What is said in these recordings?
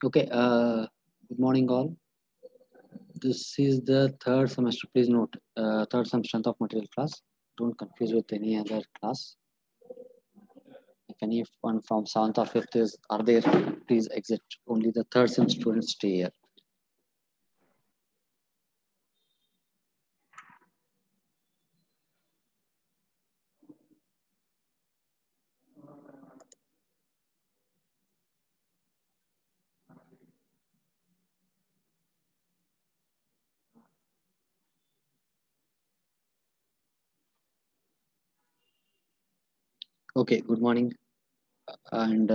Okay, good morning all. This is the third semester. Please note, third sem strength of material class. Don't confuse with any other class. If anyone from 7th or 5th is are there, please exit. Only the third sem students stay here. Okay, good morning. And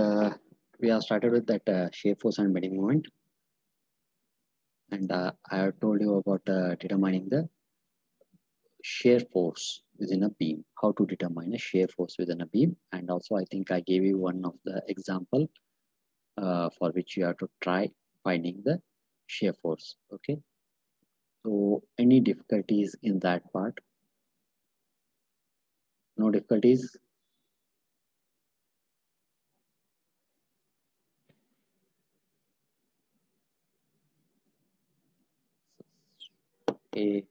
we have started with that shear force and bending moment. And I have told you about determining the shear force within a beam, how to determine a shear force within a beam. And also, I think I gave you one of the example for which you have to try finding the shear force. Okay. So any difficulties in that part? No difficulties? Okay.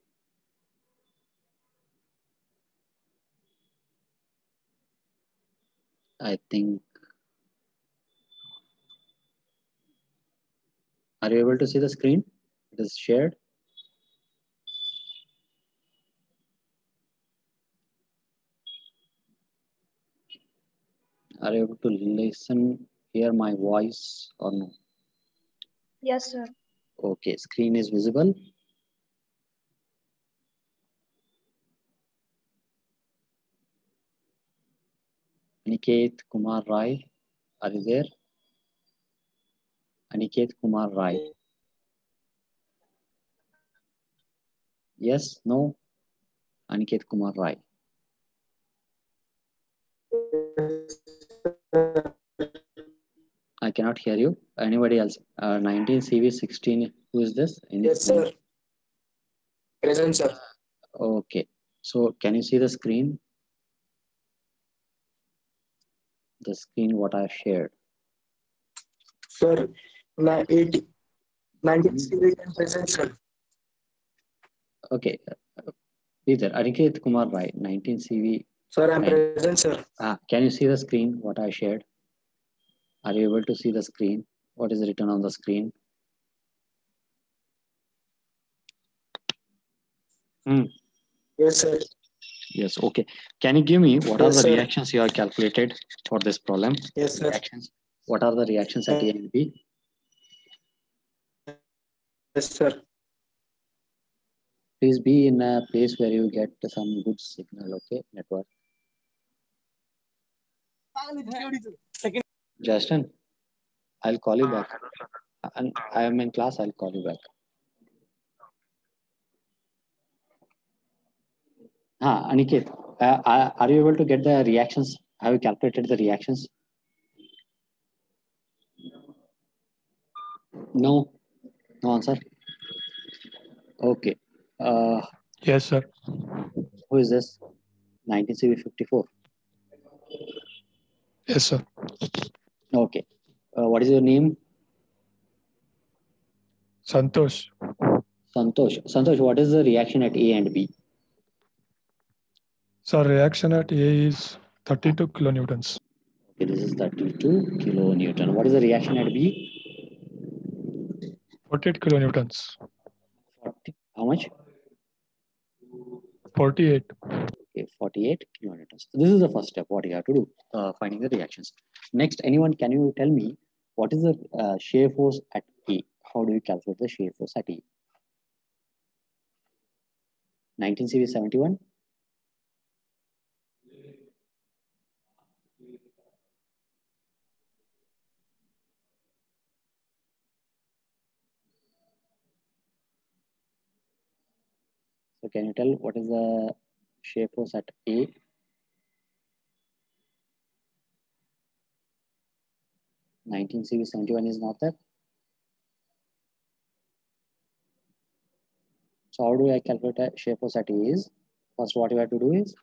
I think, are you able to see the screen? It is shared. Are you able to listen, hear my voice or no? Yes, sir. Okay, screen is visible. Aniket Kumar Rai, are you there? Aniket Kumar Rai. Yes, no? Aniket Kumar Rai. I cannot hear you. Anybody else? 19 CV 16. Who is this? Yes, sir. Present, sir. Okay. So can you see the screen? The screen what I shared. Sir, 19 CV present, sir. Okay. Either Aniket Kumar Rai, 19 CV. Sir, I'm present, sir. Can you see the screen what I shared? Are you able to see the screen? What is written on the screen? Yes, sir. Yes, okay. Can you give me what are the sir. reactions you have calculated for this problem? Yes, sir. Reactions. What are the reactions at A and B? Yes, sir. Please be in a place where you get some good signal, okay? Network. Justin, I'll call you back. And I am in class, I'll call you back. Aniket, are you able to get the reactions? Have you calculated the reactions? No, no answer. Okay. Yes, sir. Who is this? 19CV54. Yes, sir. Okay. What is your name? Santosh. Santosh. Santosh, what is the reaction at A and B? So reaction at A is 32 kilonewtons. Okay, this is 32 kilonewton. What is the reaction at B? 48 kilonewtons. 40. How much? 48. Okay, 48 kilonewtons. This is the first step. What you have to do, finding the reactions. Next, anyone, can you tell me what is the shear force at A? How do you calculate the shear force at A? 19 CV 71. So can you tell what is the shear force at A? Nineteen CV 71 is not that. So how do I calculate a shear force at A is? First, what you have to do is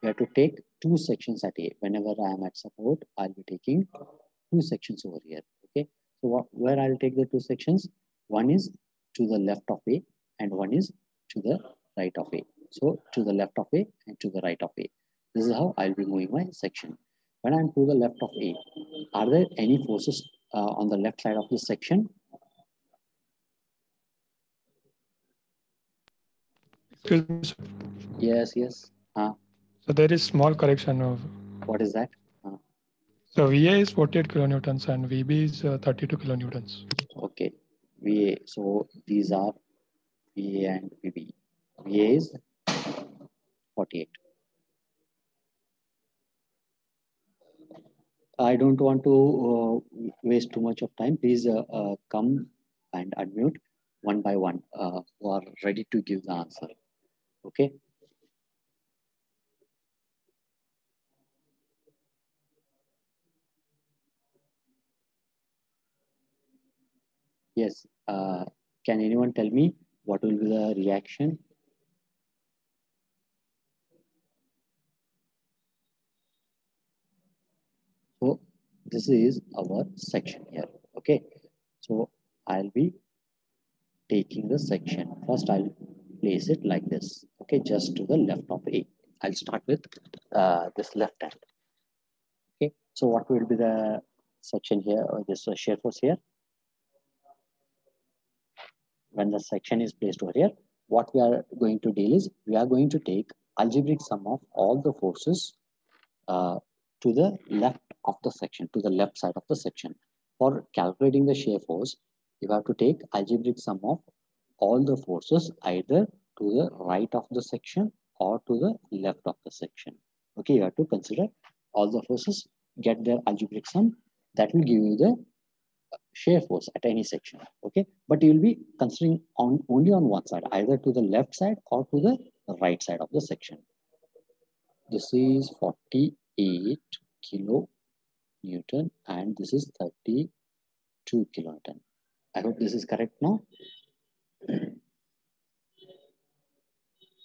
you have to take two sections at A. Whenever I am at support, I'll be taking two sections over here. Okay. So where I'll take the two sections? One is to the left of A and one is to the right of A. So to the left of A and to the right of A. This is how I'll be moving my section. When I'm to the left of A, are there any forces on the left side of this section? Excuse me, sir. Yes, yes. So there is small correction of. What is that? So VA is 48 kilonewtons and VB is 32 kilonewtons. Okay. VA. So these are VA and VB. VA is 48. I don't want to waste too much of time. Please come and unmute one by one who are ready to give the answer. Okay. Yes. Can anyone tell me what will be the reaction? So this is our section here. Okay. So I'll be taking the section. First, I'll place it like this. Okay, just to the left of A. I'll start with this left hand. Okay, so what will be the section here, or this shear force here? When the section is placed over here, what we are going to deal is we are going to take algebraic sum of all the forces to the left of the section, to the left side of the section. For calculating the shear force, you have to take algebraic sum of all the forces either to the right of the section or to the left of the section. Okay, you have to consider all the forces, get their algebraic sum. That will give you the shear force at any section. Okay, but you will be considering only on one side, either to the left side or to the right side of the section. This is 48 kilonewton and this is 32 kilonewton. I hope this is correct now.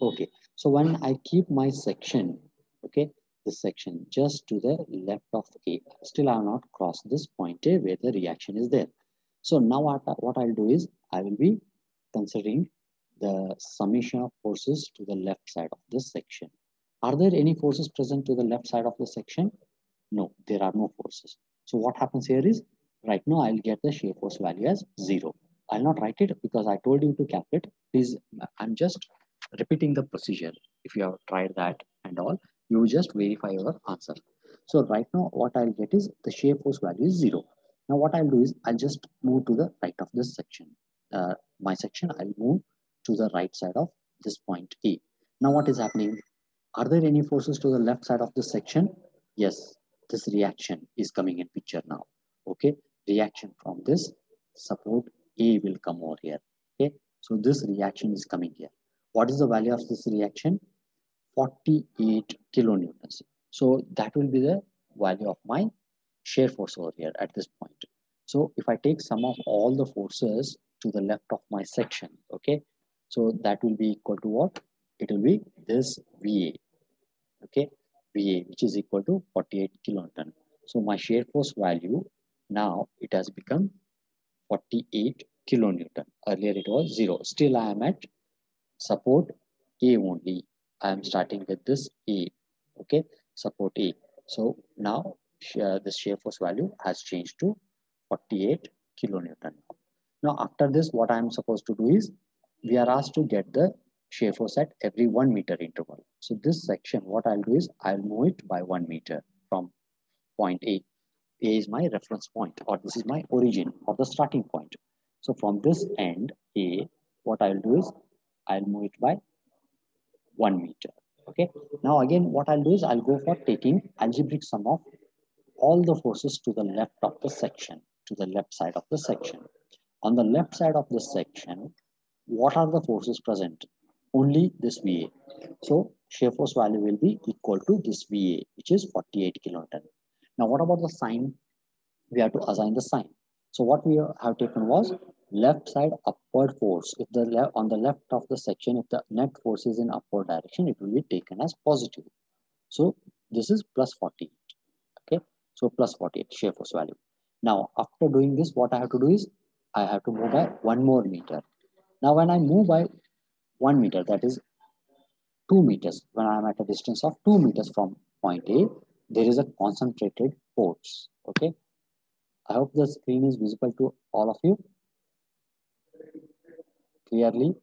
Okay, so when I keep my section, okay, this section just to the left of A, still I have not crossed this point A where the reaction is there. So now what I'll do is I will be considering the summation of forces to the left side of this section. Are there any forces present to the left side of the section? No, there are no forces. So what happens here is, right now I'll get the shear force value as 0. I'll not write it because I told you to calculate. Please, I'm just repeating the procedure. If you have tried that and all, you just verify your answer. So right now what I'll get is the shear force value is 0. Now what I'll do is I'll just move to the right of this section. My section, I'll move to the right side of this point A. Now what is happening? Are there any forces to the left side of this section? Yes, this reaction is coming in picture now. Okay, reaction from this support A will come over here. Okay, so this reaction is coming here. What is the value of this reaction? 48 kilonewtons. So that will be the value of my shear force over here at this point. So if I take sum of all the forces to the left of my section, okay, so that will be equal to what? It will be this VA, okay, VA, which is equal to 48 kilonewton. So my shear force value now it has become 48 kilonewton. Earlier it was 0. Still I am at support A only. I am starting with this A, okay, support A. So now the shear force value has changed to 48 kilonewton. Now after this, what I am supposed to do is, we are asked to get the shear force at every 1 meter interval. So this section, what I'll do is, I'll move it by 1 meter from point A. A is my reference point, or this is my origin or the starting point. So from this end A, what I'll do is, I'll move it by 1 meter. Okay. Now again, what I'll do is, I'll go for taking algebraic sum of all the forces to the left of the section, to the left side of the section. On the left side of this section, what are the forces present? Only this VA. So shear force value will be equal to this VA, which is 48 kilonewton. Now what about the sign? We have to assign the sign. So what we have taken was left side upward force. If the on the left of the section, if the net force is in upward direction, it will be taken as positive. So this is plus 48. Okay, so plus 48 shear force value. Now after doing this, what I have to do is, I have to move by 1 more meter. Now when I move by 1 meter, that is 2 meters, when I am at a distance of 2 meters from point A, there is a concentrated force. Okay, I hope the screen is visible to all of you clearly.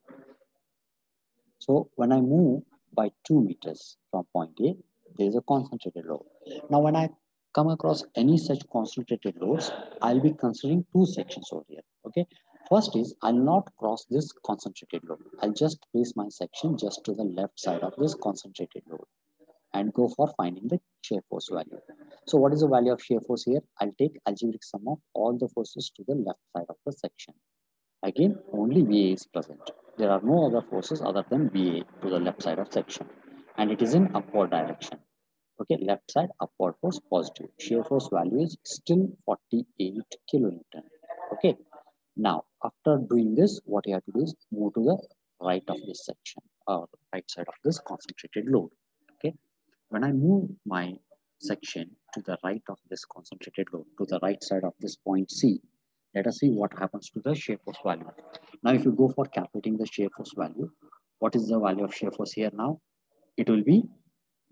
So when I move by 2 meters from point A, there is a concentrated load. Now when I come across any such concentrated loads, I'll be considering two sections over here. Okay, first is, I'll not cross this concentrated load. I'll just place my section just to the left side of this concentrated load and go for finding the shear force value. So what is the value of shear force here? I'll take algebraic sum of all the forces to the left side of the section. Again, only VA is present. There are no other forces other than VA to the left side of section, and it is in upward direction. Okay, left side upward force positive. Shear force value is still 48 kilonewton. Okay, now after doing this, what you have to do is move to the right of this section, or right side of this concentrated load. Okay, when I move my section to the right of this concentrated load, to the right side of this point C, let us see what happens to the shear force value. Now, if you go for calculating the shear force value, what is the value of shear force here now? It will be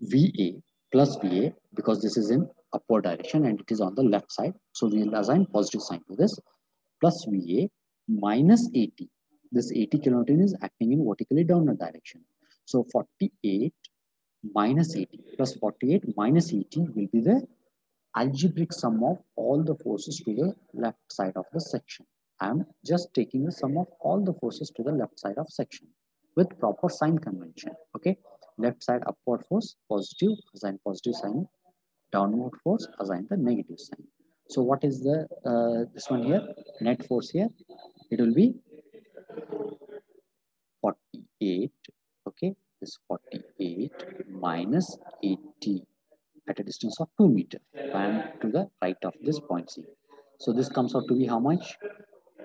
VA plus VA, because this is in upward direction and it is on the left side. So we will assign positive sign to this, plus VA minus 80. This 80 kilonewton is acting in vertically downward direction. So 48 minus 80 plus 48 minus 80 will be the algebraic sum of all the forces to the left side of the section. I am just taking the sum of all the forces to the left side of section with proper sign convention. Okay, left side upward force positive, assign positive sign. Downward force, assign the negative sign. So what is the this one here? Net force here, it will be 48. Okay, this 48 minus 80 at a distance of 2 meters. I am to the right of this point C. So this comes out to be how much?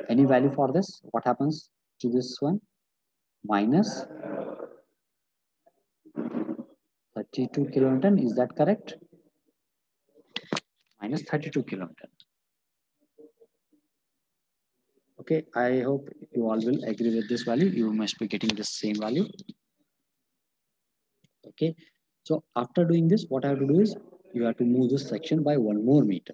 Any value for this? What happens to this one? Minus 32 kilonewton. Is that correct? Minus 32 kilonewton. Okay, I hope you all will agree with this value. You must be getting the same value. Okay, so after doing this, what I have to do is, you have to move this section by 1 more meter.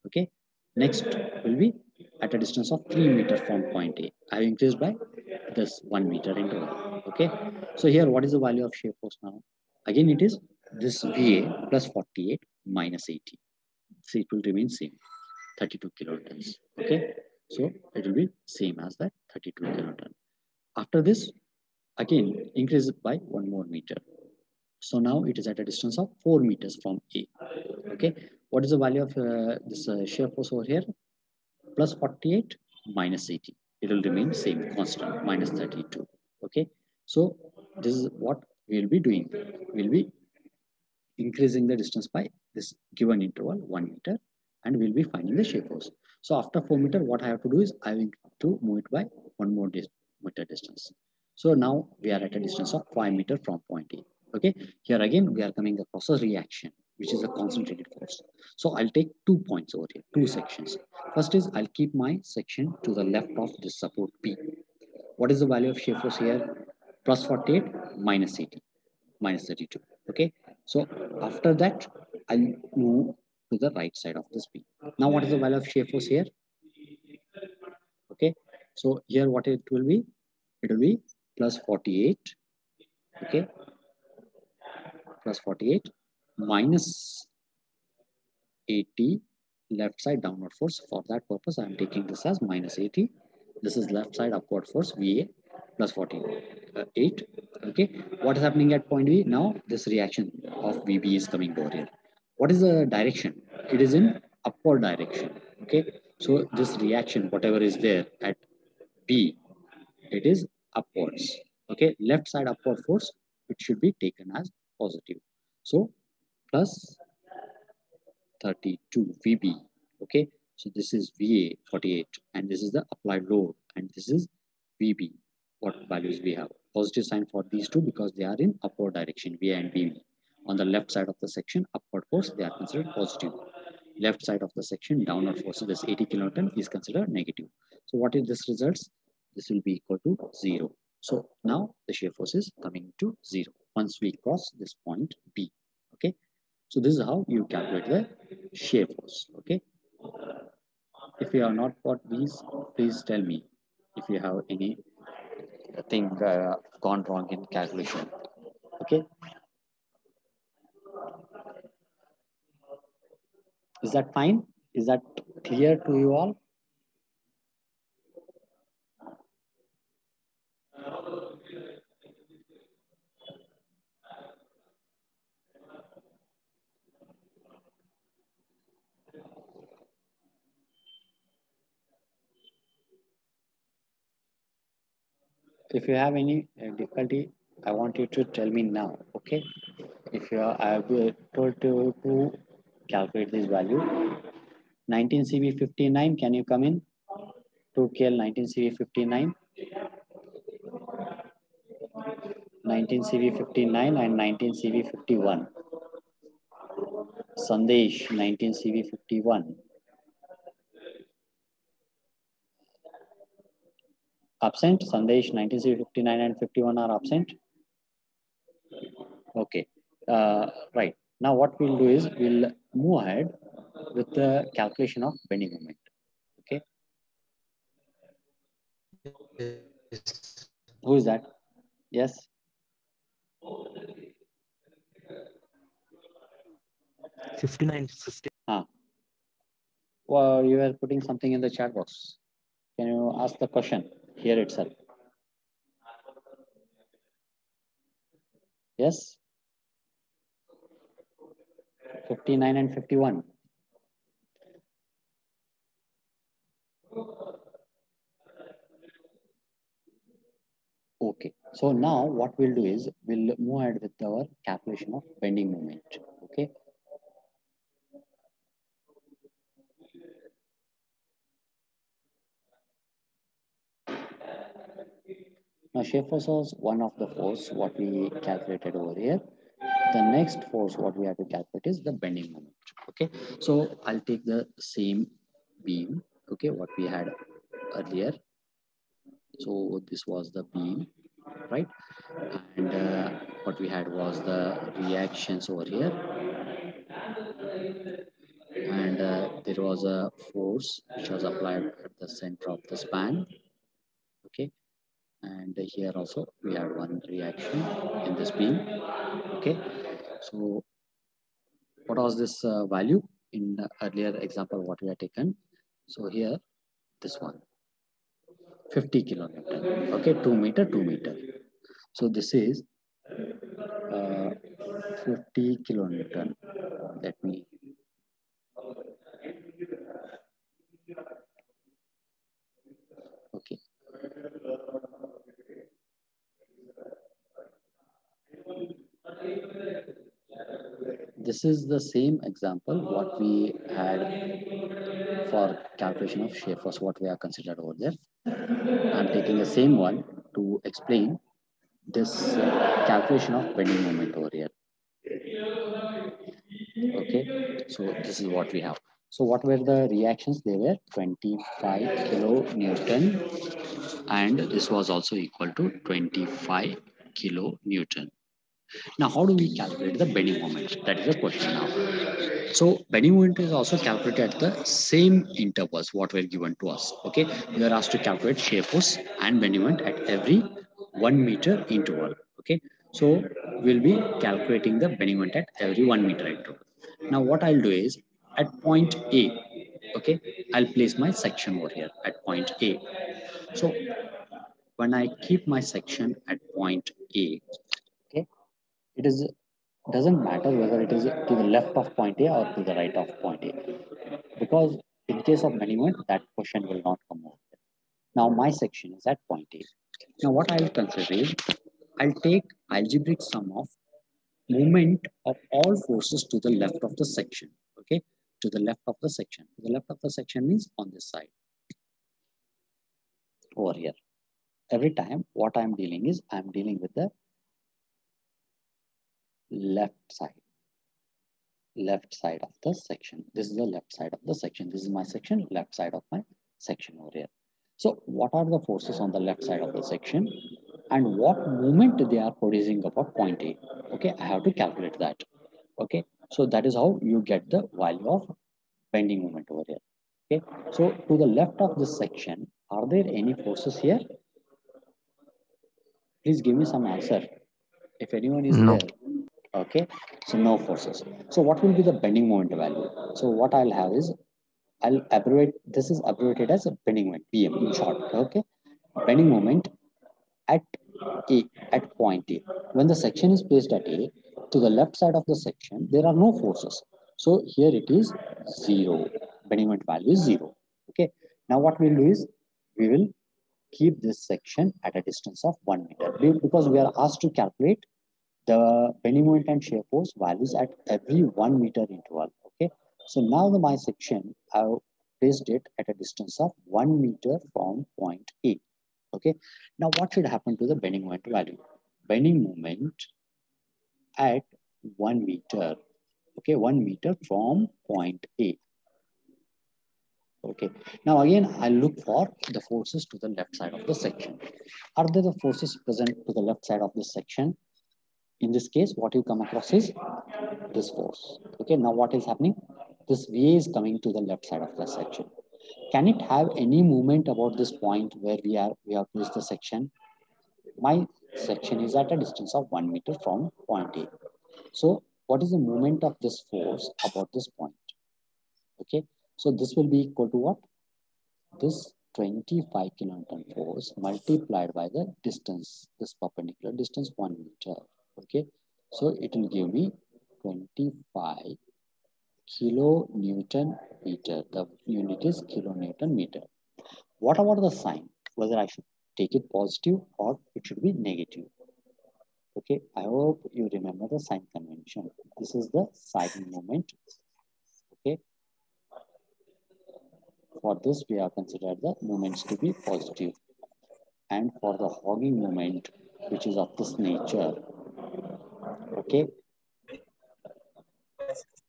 Okay, next will be at a distance of 3 meters from point A. I have increased by this 1 meter interval. Okay, so here what is the value of shear force now? Again, it is this VA plus 48 minus 80. So it will remain same, 32 kilonewtons. Okay, so it will be same as that 32 kilonewton. After this, again increase it by 1 more meter. So now it is at a distance of 4 meters from A. Okay, what is the value of this shear force over here? Plus 48 minus 80. It will remain same, constant, minus 32. Okay, so this is what we will be doing. We will be increasing the distance by this given interval 1 meter and we'll be finding the shear force. So after 4 meter, what I have to do is I will to move it by one more meter distance. So now we are at a distance of 5 meter from point A. Okay, here again we are coming across a reaction, which is a concentrated force. So I'll take 2 points over here, 2 sections. First is I'll keep my section to the left of this support P. What is the value of shear force here? Plus 48 minus 80 minus 32. Okay, so after that I'll move to the right side of this P. Now what is the value of shear force here? Okay, so here what it will be? It will be plus 48. Okay, plus 48 minus 80 left side downward force. For that purpose, I am taking this as minus 80. This is left side upward force VA plus 48. Okay, what is happening at point B? Now this reaction of VB is coming over here. What is the direction? It is in upward direction. Okay, so this reaction, whatever is there at B, it is upwards. Okay, left side upward force, it should be taken as positive. So plus 32 VB. Okay, so this is VA 48 and this is the applied load and this is VB. What values we have? Positive sign for these two because they are in upward direction, VA and VB. On the left side of the section, upward force, they are considered positive. Left side of the section, downward force, so this 80 kilonewton is considered negative. So what is this results? This will be equal to 0. So now the shear force is coming to 0 once we cross this point B. Okay, so this is how you calculate the shear force. Okay, if you have not got these, please tell me if you have any thing gone wrong in calculation. Okay, is that fine? Is that clear to you all? If you have any difficulty, I want you to tell me now. Okay, if you are, I have told to calculate this value. 19 CV 59, can you come in? 2KL 19 CV 59, 19 CV 59 and 19 CV 51. Sandesh 19 CV 51. Absent. Sandesh 19 CV 59 and 51 are absent. Okay. Right. Now what we'll do is we'll move ahead with the calculation of bending moment. Okay. Who is that? Yes. 59. Well, you were putting something in the chat box. Can you ask the question here itself? Yes. 59 and 51. Okay, so now what we'll do is we'll move ahead with our calculation of bending moment. Okay. Now shear force was one of the force what we calculated over here. The next force what we have to calculate is the bending moment. Okay, so I'll take the same beam. Okay, what we had earlier. So this was the beam, right? And what we had was the reactions over here. And there was a force which was applied at the center of the span. Okay, and here also we had one reaction in this beam. Okay, so what was this value in the earlier example what we had taken? So here this one 50 kilonewton. Okay, 2 meter 2 meter. So this is 50 kilonewton. Let me okay. This this is the same example what we had for calculation of shear force, what we have considered over there. I'm taking the same one to explain this calculation of bending moment over here. Okay, so this is what we have. So what were the reactions? They were 25 kilonewton, and this was also equal to 25 kilonewton. Now, how do we calculate the bending moment? That is the question now. So bending moment is also calculated at the same intervals what were given to us. Okay, we are asked to calculate shear force and bending moment at every 1 meter interval. Okay, so we'll be calculating the bending moment at every 1 meter interval. Now what I'll do is at point A, okay, I'll place my section over here at point A. So when I keep my section at point A, okay, it is doesn't matter whether it is to the left of point A or to the right of point A, because in case of bending moment, that question will not come over. Now my section is at point A. Now what I will consider is I'll take algebraic sum of moment of all forces to the left of the section. Okay, to the left of the section. To the left of the section means on this side over here. Every time what I'm dealing is I'm dealing with the left side of the section. This is the left side of the section. This is my section, left side of my section over here. So what are the forces on the left side of the section and what moment they are producing about point A? Okay, I have to calculate that. Okay, so that is how you get the value of bending moment over here. Okay, so to the left of this section, are there any forces here? Please give me some answer. If anyone is No. there, okay, so no forces. So what will be the bending moment value? So what I'll have is, I'll abbreviate, this is abbreviated as a bending moment, BM in short, okay? Bending moment at A, at point A. When the section is placed at A, to the left side of the section, there are no forces. So here it is 0, bending moment value is 0, okay? Now what we'll do is, we will keep this section at a distance of 1 meter because we are asked to calculate the bending moment and shear force values at every 1 meter interval. Okay, so now my section I've placed it at a distance of 1 meter from point A. Okay, now what should happen to the bending moment value? Bending moment at 1 meter. Okay, 1 meter from point A. Okay, now again I'll look for the forces to the left side of the section. Are there the forces present to the left side of the section? In this case, what you come across is this force. Okay, now what is happening? This VA is coming to the left side of the section. Can it have any movement about this point where we have placed the section? My section is at a distance of 1 meter from point A. So what is the movement of this force about this point? Okay, so this will be equal to what? This 25 kilonewton force multiplied by the distance, this perpendicular distance 1 meter. Okay, so it will give me 25 kilonewton meter. The unit is kilonewton meter. What about the sign? Whether I should take it positive or it should be negative. Okay, I hope you remember the sign convention. This is the sign moment. Okay, for this we have considered the moments to be positive, and for the hogging moment, which is of this nature, okay,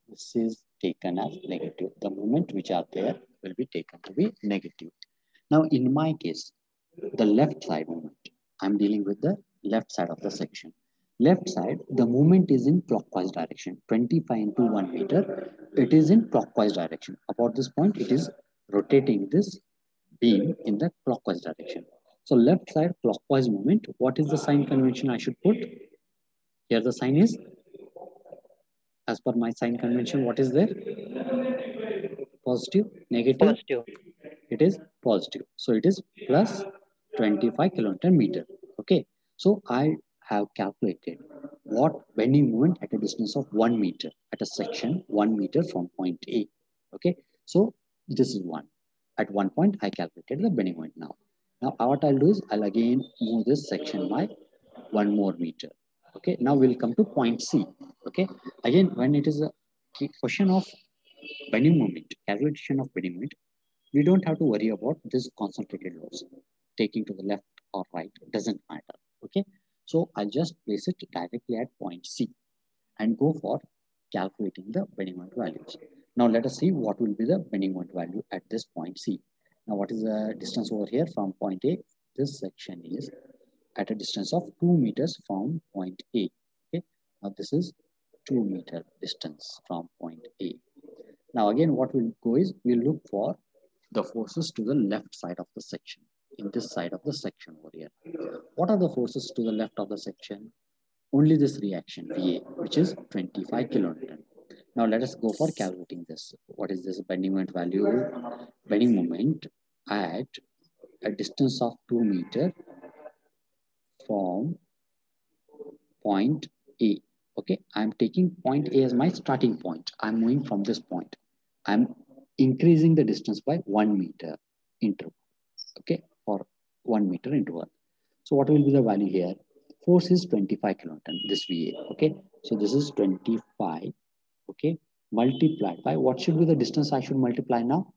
this is taken as negative. The moment which are there will be taken to be negative. Now, in my case, the left side moment, I'm dealing with the left side of the section. Left side, the movement is in clockwise direction. 25 into 1 meter, it is in clockwise direction. About this point, it is rotating this beam in the clockwise direction. So left side clockwise movement, what is the sign convention I should put? Here the sign is, as per my sign convention, what is there? Positive, negative? Positive. It is positive. So it is plus 25 kilonewton meter. Okay. So I have calculated what bending moment at a distance of 1 meter at a section 1 meter from point A. Okay. So this is one. At one point, I calculated the bending moment now. Now what I'll do is I'll again move this section by 1 more meter. Okay, now we'll come to point C. Okay, again, when it is a question of bending moment, calculation of bending moment, we don't have to worry about this concentrated loads. Taking to the left or right doesn't matter. Okay, so I'll just place it directly at point C and go for calculating the bending moment values. Now let us see what will be the bending moment value at this point C. Now what is the distance over here from point A? This section is at a distance of 2 meters from point A. Okay, now this is 2 meter distance from point A. Now again, what we'll go is we'll look for the forces to the left side of the section, in this side of the section over here. What are the forces to the left of the section? Only this reaction VA, which is 25 kilonewton. Now let us go for calculating this. What is this bending moment value? Bending moment at a distance of 2 meter from point A. Okay, I'm taking point A as my starting point. I'm moving from this point. I'm increasing the distance by 1 meter interval. Okay, for 1 meter interval. So what will be the value here? Force is 25 kilonewton, this VA. Okay, so this is 25. Okay, multiplied by what should be the distance I should multiply now?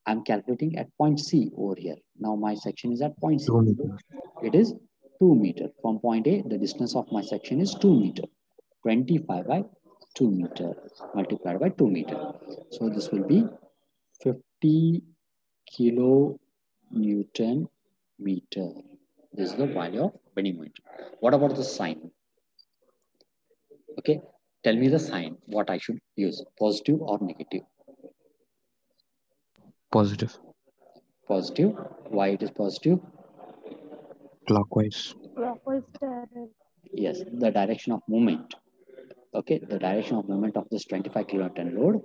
I'm calculating at point C over here. Now my section is at point C. 2 meters. It is 2 meter. From point A, the distance of my section is 2 meter. 25 by 2 meter multiplied by 2 meter. So this will be 50 kilonewton meter. This is the value of bending moment. What about the sign? Okay, tell me the sign. What I should use, positive or negative? Positive. Positive. Why it is positive? Clockwise. Clockwise direction. Yes, the direction of movement. Okay, the direction of movement of this 25 kilonewton load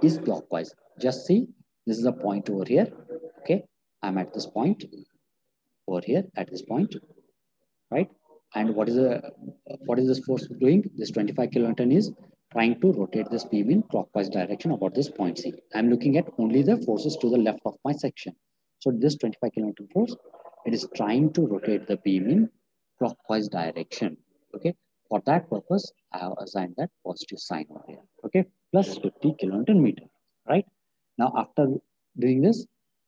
is clockwise. Just see, this is a point over here. Okay, I'm at this point over here at this point, right? And what is this force doing? This 25 kilonewton is trying to rotate this beam in clockwise direction about this point C. I'm looking at only the forces to the left of my section. So this 25 kilonewton force, it is trying to rotate the beam in clockwise direction. Okay, for that purpose, I have assigned that positive sign over here. Okay, plus 50 kilonewton meter, right? Now after doing this,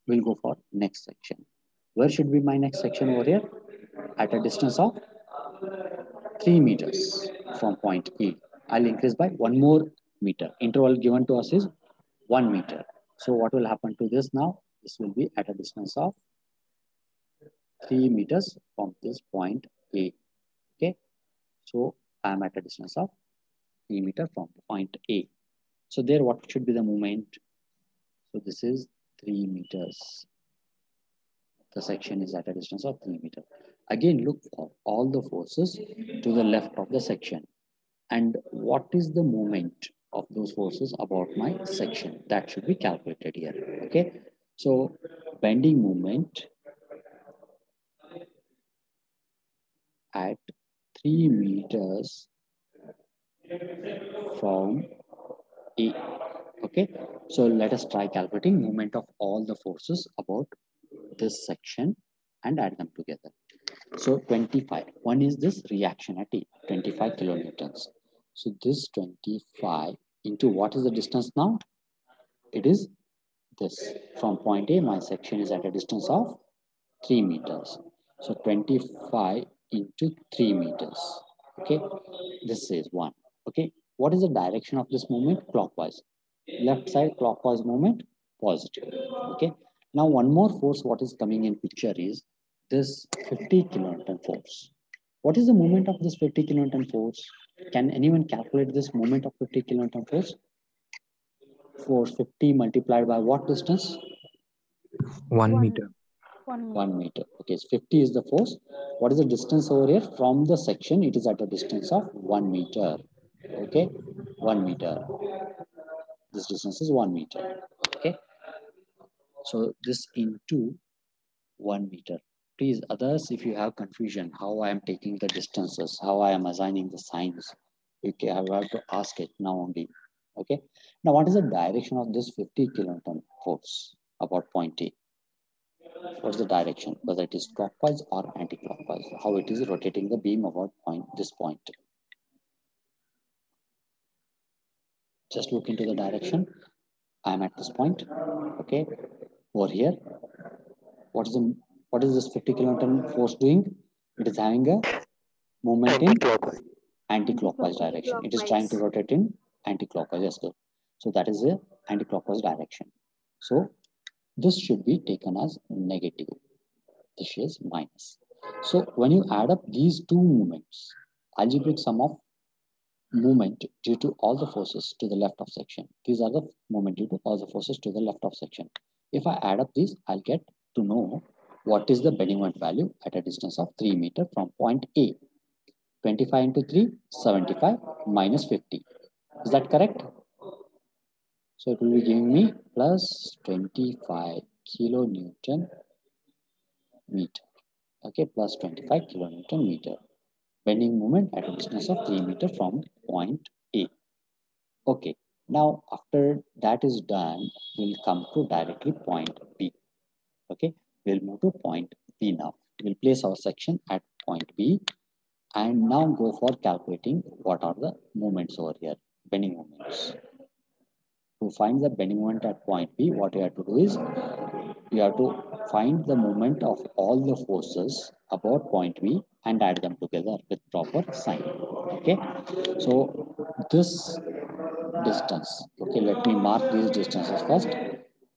we'll go for next section. Where should be my next section over here? At a distance of 3 meters from point E. I'll increase by 1 more meter. Interval given to us is 1 meter. So what will happen to this now? This will be at a distance of 3 meters from this point A. Okay. So I'm at a distance of 3 meters from point A. So there what should be the moment? So this is 3 meters. The section is at a distance of 3 meters. Again, look for all the forces to the left of the section. And what is the moment of those forces about my section? That should be calculated here. Okay. So bending moment at 3 meters from A. Okay. So let us try calculating moment of all the forces about this section and add them together. So 25. One is this reaction at A, 25 kilonewtons. So this 25 into what is the distance now? It is this. From point A, my section is at a distance of 3 meters. So 25 into 3 meters. Okay, this is 1. Okay, what is the direction of this movement? Clockwise. Left side clockwise movement, positive. Okay, now one more force what is coming in picture is this 50 kilonewton force. What is the moment of this 50 kilonewton force? Can anyone calculate this moment of 50 kilonewton force? Force 50 multiplied by what distance? 1 meter. 1 meter. 1 meter. Okay, so 50 is the force. What is the distance over here? From the section, it is at a distance of 1 meter. Okay, 1 meter. This distance is 1 meter. Okay, so this into 1 meter. Please, others, if you have confusion, how I am taking the distances, how I am assigning the signs, you have to ask it now only. Okay, now what is the direction of this 50 kilonewton force about point A? What's the direction, whether it is clockwise or anti-clockwise, how it is rotating the beam about this point. Just look into the direction. I am at this point. Okay, over here. What is this 50 kilonewton force doing? It is having a movement in anti-clockwise direction. It is trying to rotate in anti-clockwise as well. So that is a anti-clockwise direction. So this should be taken as negative. This is minus. So when you add up these two movements, algebraic sum of movement due to all the forces to the left of section. These are the movement due to all the forces to the left of section. If I add up these, I'll get to know what is the bending moment value at a distance of 3 meters from point A. 25 into 3, 75 minus 50. Is that correct? So it will be giving me plus 25 kilonewton meter. Okay, plus 25 kilonewton meter. Bending moment at a distance of 3 meters from point A. Okay, now after that is done, we'll come to directly point B. Okay, we'll move to point B now. We'll place our section at point B and now go for calculating what are the moments over here, bending moments. To find the bending moment at point B, what you have to do is you have to find the moment of all the forces about point B and add them together with proper sign. Okay, so this distance, okay, let me mark these distances first.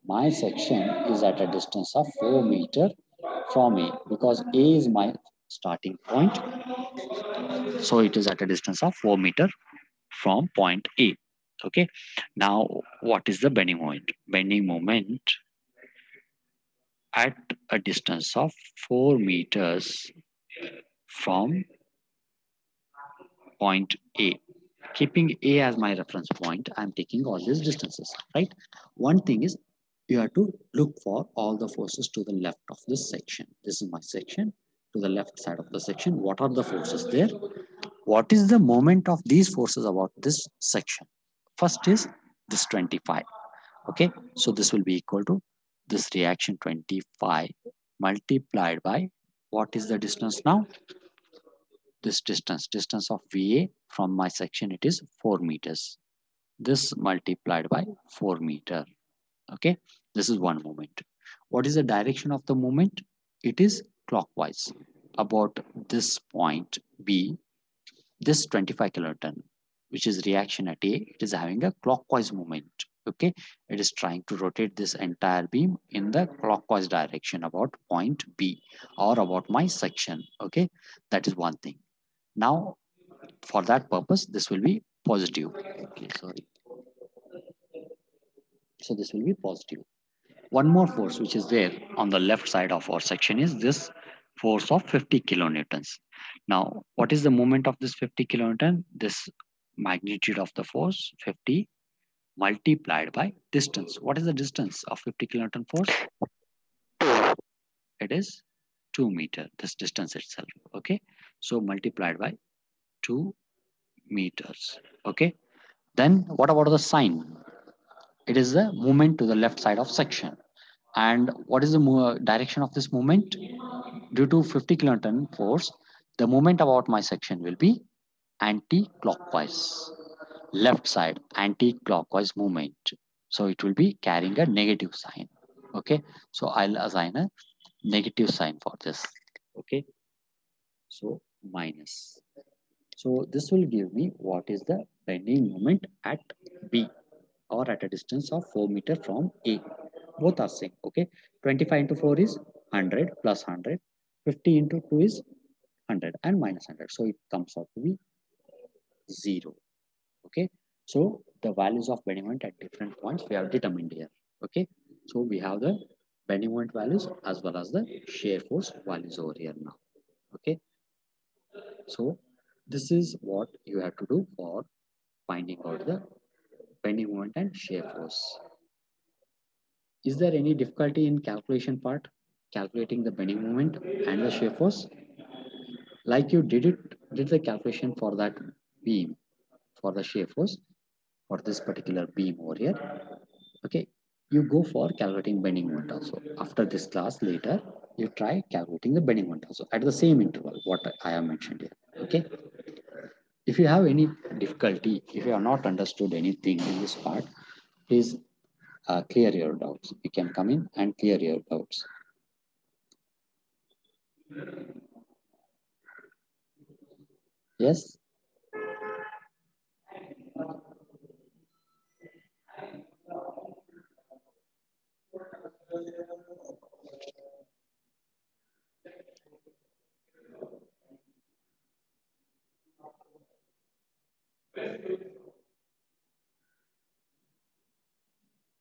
My section is at a distance of 4 meters from A because A is my starting point. So it is at a distance of 4 meters from point A. Okay, now what is the bending moment? Bending moment at a distance of 4 meters from point A. Keeping A as my reference point, I'm taking all these distances, right? One thing is you have to look for all the forces to the left of this section. This is my section. To the left side of the section, what are the forces there? What is the moment of these forces about this section? First is this 25. Okay, so this will be equal to this reaction 25 multiplied by what is the distance now? This distance of VA from my section, it is 4 meters. This multiplied by 4 meter. Okay, this is one moment. What is the direction of the moment? It is clockwise. About this point B, this 25 kilonewton, which is reaction at A, it is having a clockwise movement. Okay, it is trying to rotate this entire beam in the clockwise direction about point B or about my section. Okay, that is one thing. Now, for that purpose, this will be positive. Okay, sorry. So this will be positive. One more force which is there on the left side of our section is this force of 50 kilonewtons. Now, what is the moment of this 50 kilonewton? This magnitude of the force 50 multiplied by distance. What is the distance of 50 kilonewton force? It is 2 meters, this distance itself. Okay, so multiplied by 2 meters. Okay, then what about the sign? It is the movement to the left side of section. And what is the direction of this movement? Due to 50 kilonewton force, the movement about my section will be anti-clockwise. Left side, anti-clockwise movement. So it will be carrying a negative sign. Okay, so I'll assign a negative sign for this. Okay, so minus. So this will give me what is the bending moment at B or at a distance of 4 meters from A. Both are same. Okay, 25 into 4 is 100 plus 100. 50 into 2 is 100 and minus 100. So it comes out to be 0. Okay, so the values of bending moment at different points we have determined here. Okay, so we have the bending moment values as well as the shear force values over here now. Okay, so this is what you have to do for finding out the bending moment and shear force. Is there any difficulty in calculation part, calculating the bending moment and the shear force? Like you did the calculation for that beam, for the shear force, for this particular beam over here. Okay, you go for calculating bending moment also. After this class later, you try calculating the bending moment also at the same interval, what I have mentioned here. Okay. If you have any difficulty, if you have not understood anything in this part, please clear your doubts. You can come in and clear your doubts. Yes?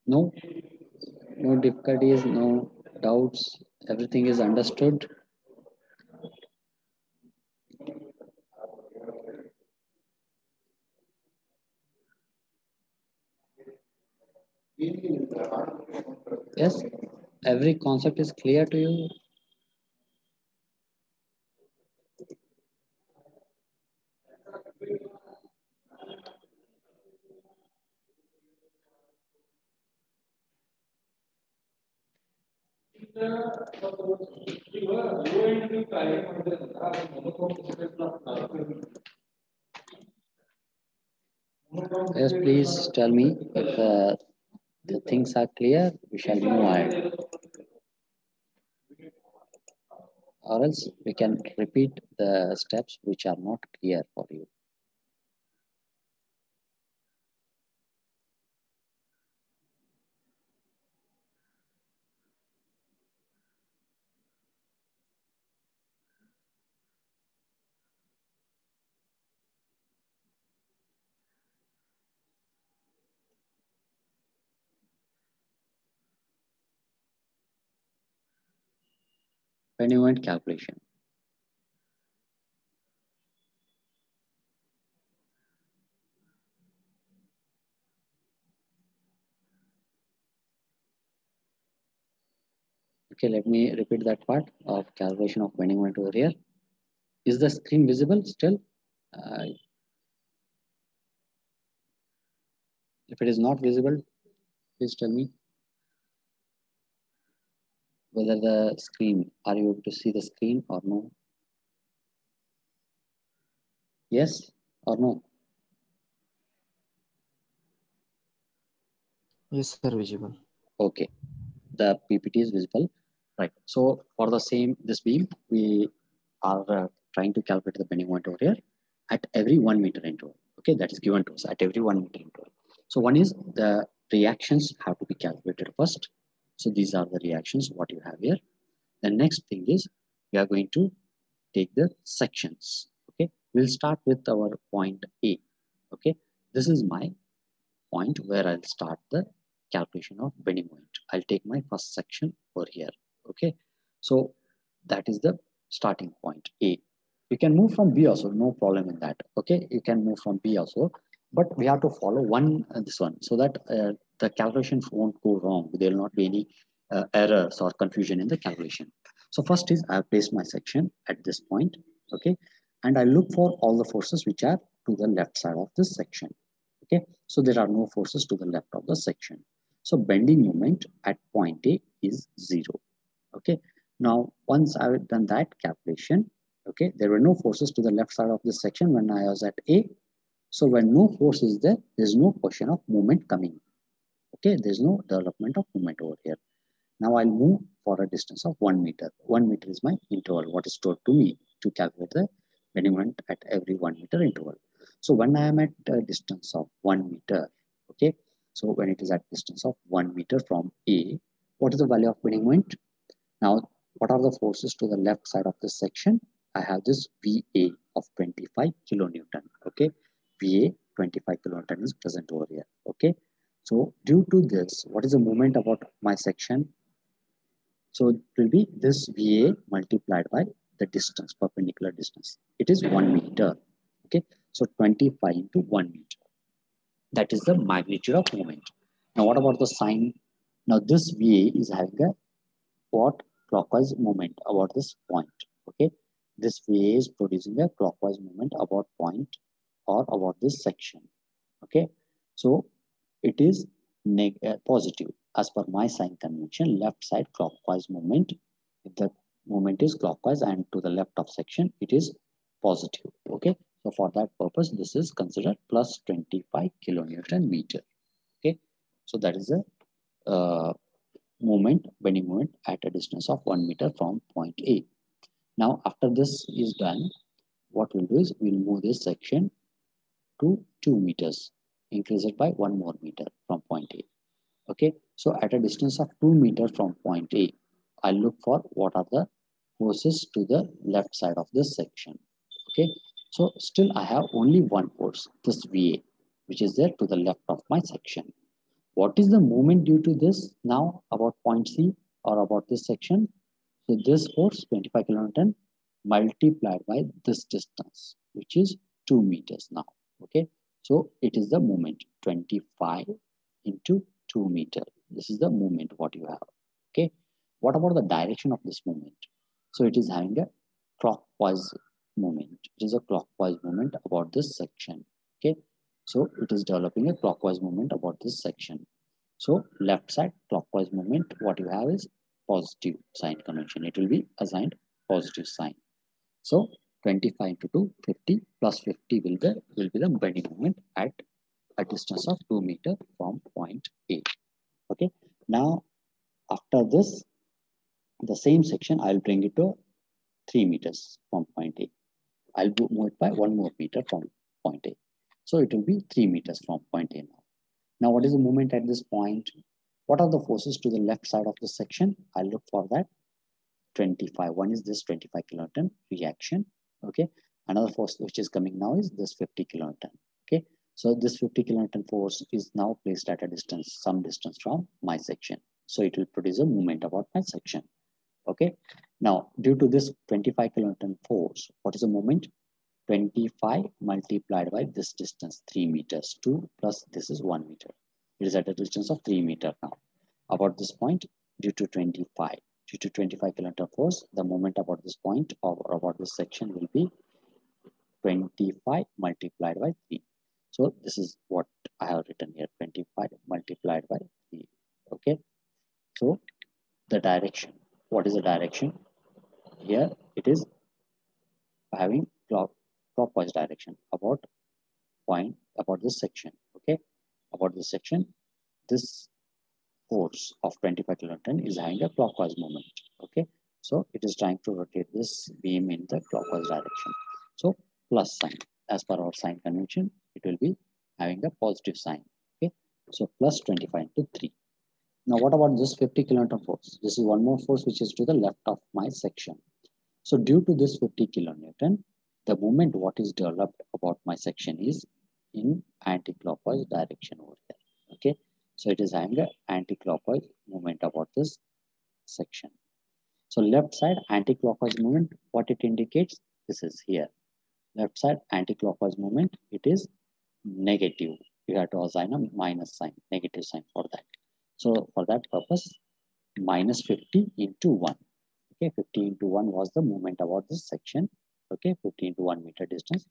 No? No difficulties, no doubts, everything is understood. Yes, every concept is clear to you. Yes, please tell me if the things are clear, we shall move ahead. Or else we can repeat the steps which are not clear for you. Bending moment calculation. Okay, let me repeat that part of calculation of bending moment over here. Is the screen visible still? If it is not visible, please tell me whether the screen, are you able to see the screen or no? Yes or no? Yes, sir, visible. Okay, the PPT is visible, right? So for the same, this beam, we are trying to calculate the bending moment over here at every 1 meter interval. Okay, that is given to us at every 1 meter interval. So one is the reactions have to be calculated first. So these are the reactions what you have here. The next thing is we are going to take the sections. Okay, we'll start with our point A. Okay, this is my point where I'll start the calculation of bending moment. I'll take my first section over here. Okay, so that is the starting point A. You can move from B also, no problem in that. Okay, you can move from B also, but we have to follow this one so that the calculations won't go wrong. There will not be any errors or confusion in the calculation. So first is I have placed my section at this point. Okay, and I look for all the forces which are to the left side of this section. Okay, so there are no forces to the left of the section. So bending moment at point A is 0. Okay, now once I've done that calculation, okay, there were no forces to the left side of this section when I was at A. So when no force is there, there's no question of movement coming. Okay, there's no development of movement over here. Now I'll move for a distance of 1 meter. 1 meter is my interval, what is told to me to calculate the bending moment at every 1 meter interval. So when I am at a distance of 1 meter, okay, so when it is at distance of 1 meter from A, what is the value of bending moment? Now, what are the forces to the left side of this section? I have this VA of 25 kilonewton. Okay, VA 25 kilonewton is present over here. Okay, so due to this, what is the moment about my section? So it will be this VA multiplied by the distance, perpendicular distance. It is 1 meter. Okay, so 25 into 1 meter. That is the magnitude of moment. Now, what about the sign? Now, this VA is having a what clockwise movement about this point. Okay, this VA is producing a clockwise movement about point or about this section. Okay, so it is 1 meter. Okay, so 1 meter is 25 kilonewton. Okay, so 25 into 1 meter, that is 1 meter. So 1 meter is 25 kilonewton. Okay, so 25 into 1 meter, that is 1 meter. So 1 meter is 25 kilonewton. Okay, so 25 into 1 meter, that is 1 meter. Okay, so it is positive. As per my sign convention, left side clockwise movement. If the movement is clockwise and to the left of section, it is positive. Okay. So for that purpose, this is considered plus 25 kilonewton meter. Okay. So that is a bending moment at a distance of 1 meter from point A. Now, after this is done, what we'll do is we'll move this section to 2 meters, increase it by 1 more meter from point A. Okay, so at a distance of 2 meters from point A, I'll look for what are the forces to the left side of this section. Okay, so still I have only one force, this VA, which is there to the left of my section. What is the moment due to this now about point C or about this section? So this force 25 kilonewton multiplied by this distance, which is 2 meters now. Okay, so it is the moment 25 into 2 meter. This is the moment what you have. Okay, what about the direction of this moment? So it is having a clockwise movement. It is a clockwise movement about this section. Okay, so it is developing a clockwise movement about this section. So left side clockwise movement, what you have is positive sign convention. It will be assigned positive sign. So 25 into 2, 50 plus 50 will be the bending moment at a distance of 2 meter from point A. Okay. Now after this, the same section I'll bring it to 3 meters from point A. I'll move it by 1 more meter from point A. So it will be 3 meters from point A now. Now what is the movement at this point? What are the forces to the left side of the section? I'll look for that. 25. One is this 25 kilonewton reaction. Okay. Another force which is coming now is this 50 kilonewton. Okay. So this 50 kilonewton force is now placed at a distance, some distance from my section. So it will produce a movement about my section. Okay. Now, due to this 25 kilonewton force, what is the moment? 25 multiplied by this distance, 3 meters, 2 plus this is 1 meter. It is at a distance of 3 meter now. About this point, due to 25 kilonewton force, the moment about this point or about this section will be 25 multiplied by 3. So this is what I have written here, 25 multiplied by 3. Okay. So the direction, what is the direction? Here it is having clockwise direction about this section. Okay, about this section, this force of 25 kilonewton is having a clockwise moment. Okay, so it is trying to rotate this beam in the clockwise direction. So plus sign, as per our sign convention, it will be having a positive sign. Okay, so plus 25 into 3. Now what about this 50 kilonewton force? This is one more force which is to the left of my section. So due to this 50 kilonewton, the moment what is developed about my section is in anti-clockwise direction over here. Okay, so it is having an anti-clockwise movement about this section. So left side anti-clockwise movement, what it indicates, this is here. Left side anti-clockwise movement, it is negative. You have to assign a minus sign, negative sign for that. So for that purpose, minus 50 into 1. Okay, 50 into 1 was the movement about this section. Okay, 50 into 1 meter distance,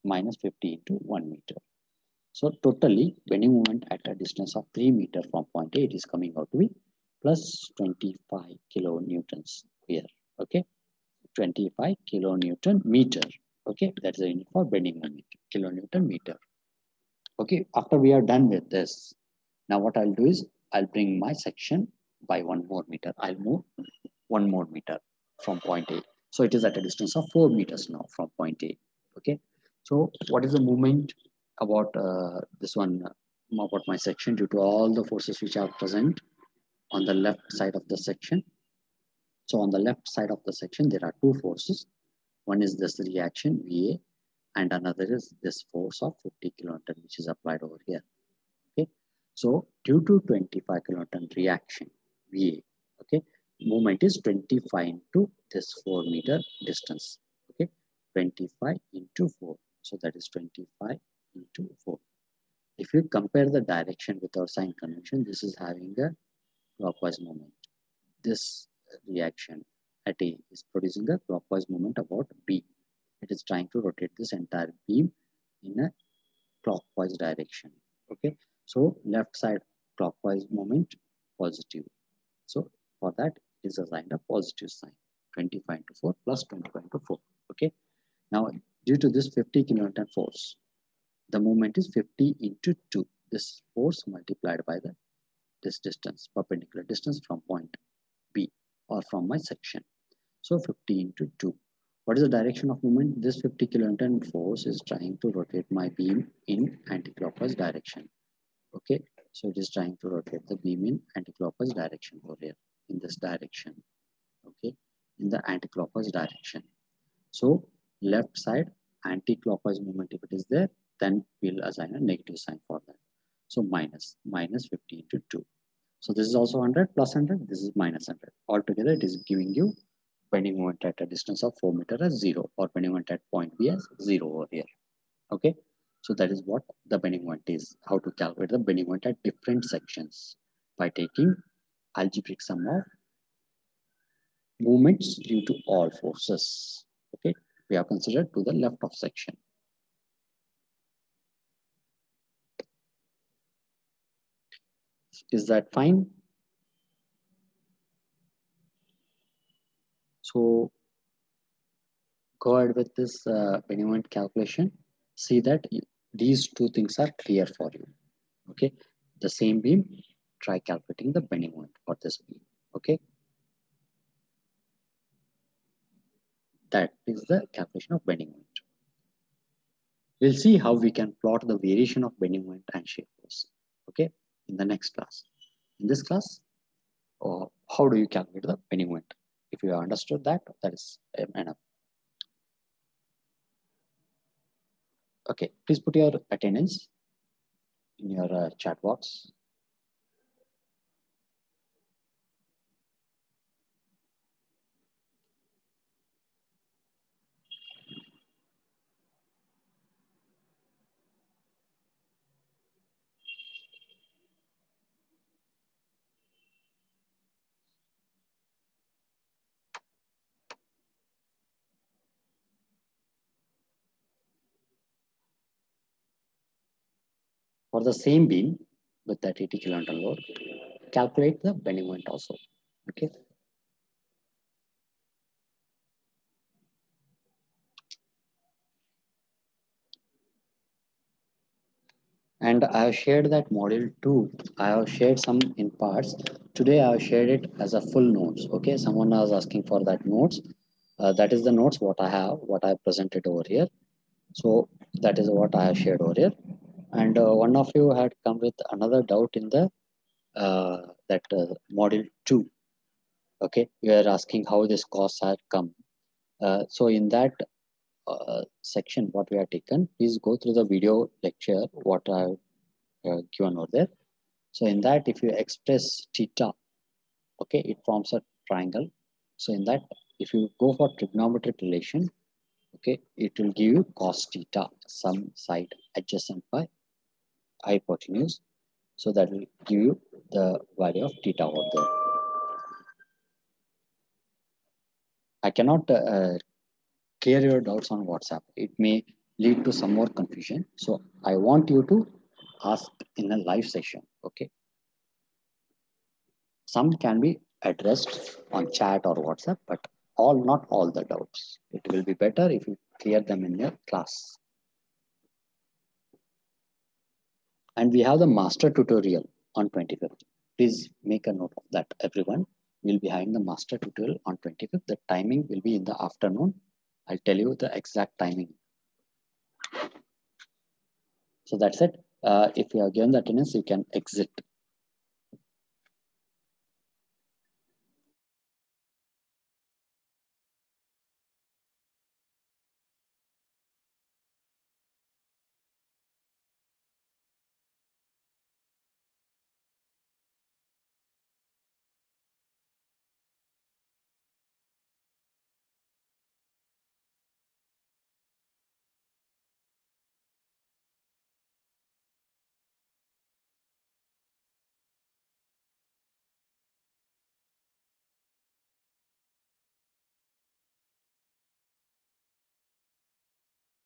minus 50 into 1 meter. So totally bending moment at a distance of 3 meter from point A, it is coming out to be plus 25 kilonewtons here. Okay, 25 kilonewton meter. Okay, that's the unit for bending moment, kilonewton meter. Okay, after we are done with this, now what I'll do is I'll bring my section by 1 more meter. I'll move 1 more meter from point A. So it is at a distance of 4 meters now from point A. Okay. So what is the movement about this one, about my section due to all the forces which are present on the left side of the section? So on the left side of the section, there are two forces. One is this reaction VA and another is this force of 50 kilonewton which is applied over here. Okay. So due to 25 kilonewton reaction VA, okay, movement is 25 into this 4 meter distance. Okay, 25 into 4. So that is 25 into 4. If you compare the direction with our sign convention, this is having a clockwise movement. This reaction at A is producing a clockwise movement about B. It is trying to rotate this entire beam in a clockwise direction. Okay, so left side clockwise moment positive. So for that, it is assigned a positive sign, 25 into 4 plus 25 into 4. Okay. Now, due to this 50 kilonewton force, the moment is 50 into 2. This force multiplied by this distance, perpendicular distance from point B or from my section. So 50 into 2. What is the direction of movement? This 50 kilonewton force is trying to rotate my beam in anti-clockwise direction. Okay, so it is trying to rotate the beam in anti-clockwise direction over here, in this direction. Okay, in the anti-clockwise direction. So left side anti-clockwise movement, if it is there, then we'll assign a negative sign for that. So minus 50 into 2. So this is also 100 plus 100. This is minus 100. Altogether, it is giving you bending moment at a distance of 4 meters as 0, or bending moment at point B as 0 over here. Okay. So that is what the bending moment is. How to calculate the bending moment at different sections by taking algebraic sum of movements due to all forces. Okay. We have considered to the left of section. Is that fine? So go ahead with this bending moment calculation. See that these two things are clear for you. Okay, the same beam, try calculating the bending moment for this beam. Okay, that is the calculation of bending moment. We'll see how we can plot the variation of bending moment and shear force. Okay, in the next class. In this class, how do you calculate the bending moment? If you understood that, that is enough. Okay, please put your attendance in your chat box. For the same beam with that 80 kilonewton load, calculate the bending moment also. Okay. And I have shared that module 2. I have shared some in parts. Today I have shared it as a full notes. Okay, someone was asking for that notes. That is the notes what I have, what I presented over here. So that is what I have shared over here. And one of you had come with another doubt in the module 2. Okay, you are asking how this costs had come. So in that section, what we have taken, please go through the video lecture what I have given over there. So in that, if you express theta, okay, it forms a triangle. So in that, if you go for trigonometric relation, okay, it will give you cos theta, some side adjacent by hypotenuse. So that will give you the value of theta over there. I cannot clear your doubts on WhatsApp. It may lead to some more confusion. So I want you to ask in a live session, okay? Some can be addressed on chat or WhatsApp, but not all the doubts. It will be better if you clear them in your class. And we have the master tutorial on 25th. Please make a note of that, everyone. We'll be having the master tutorial on 25th. The timing will be in the afternoon. I'll tell you the exact timing. So that's it. If you have given the attendance, you can exit.